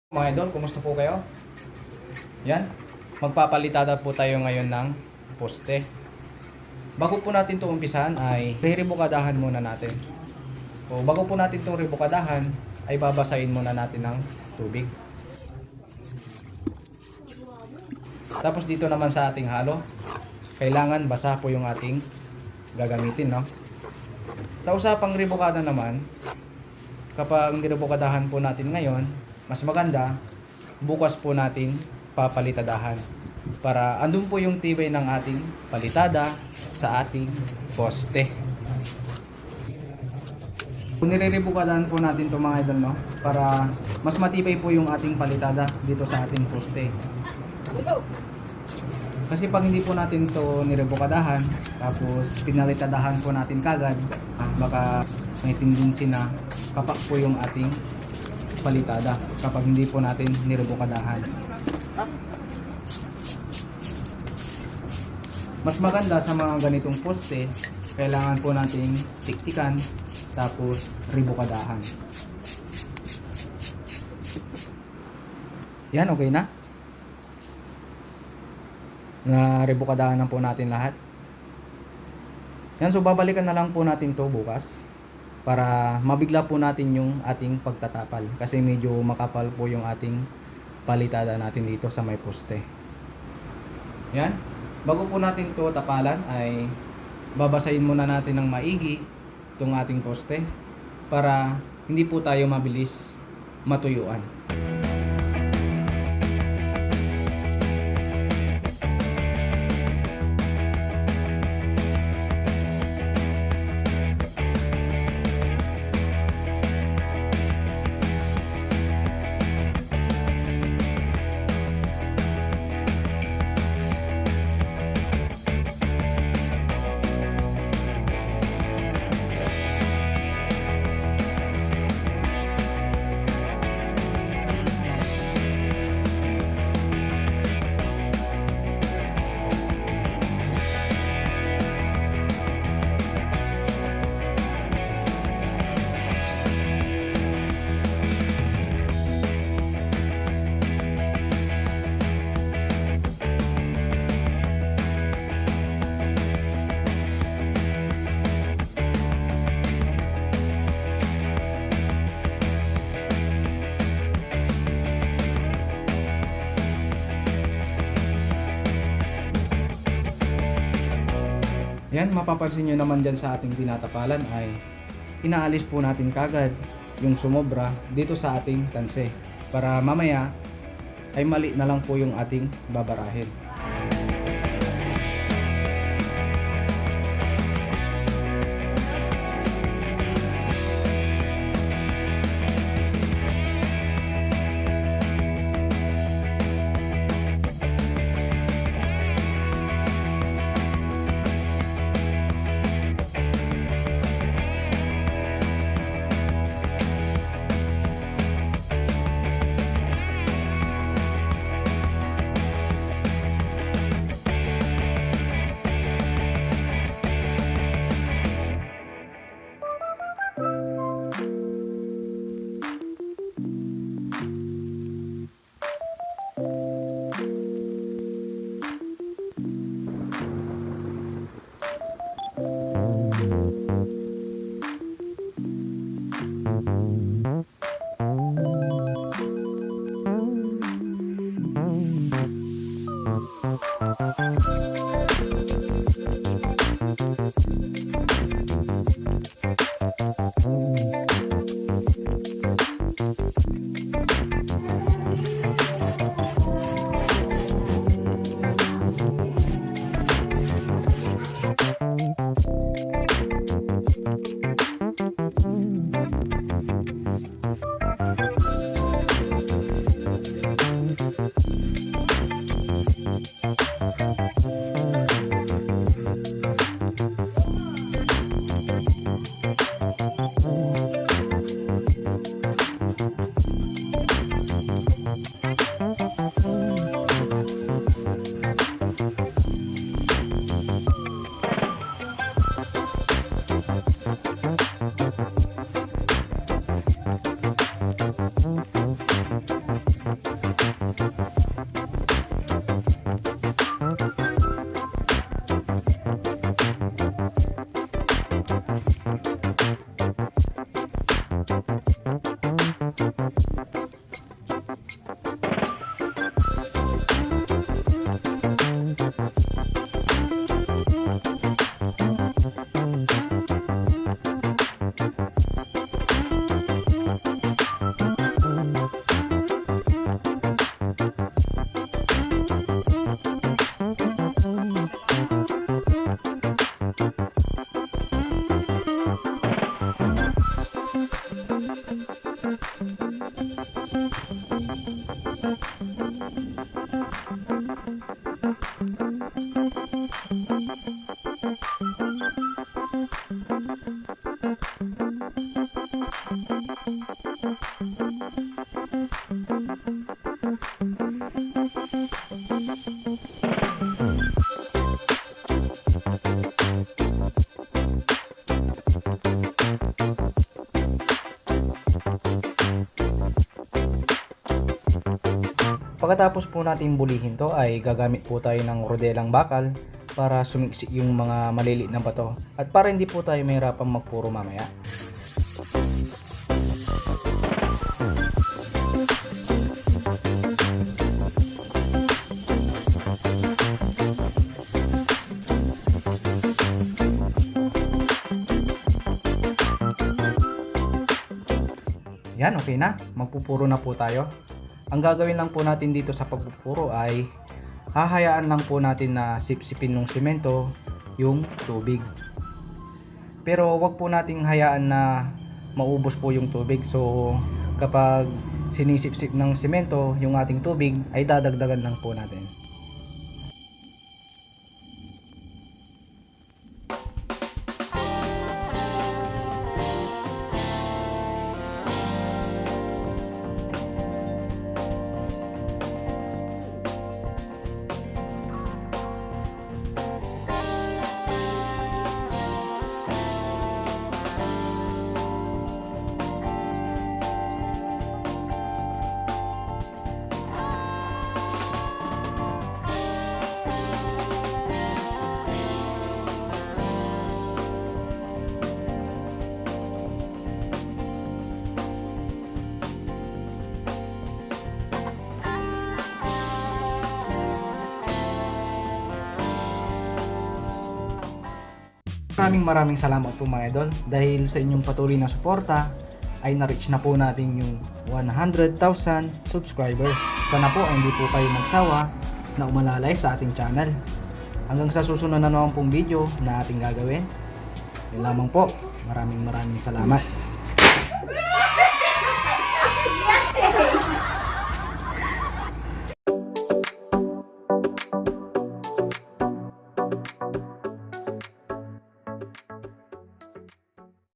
Mga idol, kumusta po kayo? Yan, magpapalitada po tayo ngayon ng poste. Bago po natin ito umpisahan ay riribukadahan muna natin. O bago po natin itong ribukadahan ay babasahin muna natin ng tubig. Tapos dito naman sa ating halo, kailangan basa po yung ating gagamitin, no? Sa usapang ribukada naman, kapag niribukadahan po natin ngayon, mas maganda bukas po natin papalitadahan para andun po yung tibay ng ating palitada sa ating poste. Kung niribukadahan po natin ito mga idol, no, para mas matibay po yung ating palitada dito sa ating poste. Kasi pag hindi po natin ito niribukadahan tapos pinalitadahan po natin kagad, baka may tendency na kapak po yung ating palitada kapag hindi po natin niribukadahan. Mas maganda sa mga ganitong poste, kailangan po nating tiktikan tapos ribukadahan. Yan, okay na? Na-ribukadahan na po natin lahat. Yan, so babalikan na lang po natin to bukas para mabigla po natin yung ating pagtatapal kasi medyo makapal po yung ating palitada natin dito sa may poste. Yan, bago po natin to tapalan ay babasahin muna natin ng maigi itong ating poste para hindi po tayo mabilis matuyuan. Yan, mapapansin nyo naman dyan sa ating tinatapalan ay inaalis po natin kagad yung sumobra dito sa ating tanse para mamaya ay mali na lang po yung ating babarahin. Pagkatapos po natin bulihin to ay gagamit po tayo ng rodelang bakal para sumiksik yung mga maliliit na bato at para hindi po tayo mahirapang magpuro mamaya. Yan, okay na. Magpupuro na po tayo. Ang gagawin lang po natin dito sa pagpupuro ay hahayaan lang po natin na sipsipin ng semento yung tubig. Pero wag po nating hayaan na maubos po yung tubig. So kapag sinisipsip ng semento yung ating tubig ay dadagdagan lang po natin. Maraming salamat po mga idol, dahil sa inyong patuloy na suporta ay na-reach na po natin yung 100,000 subscribers. Sana po ay hindi po kayo magsawa na umalalay sa ating channel. Hanggang sa susunod na naman pong video na ating gagawin. Yun lamang po. Maraming salamat.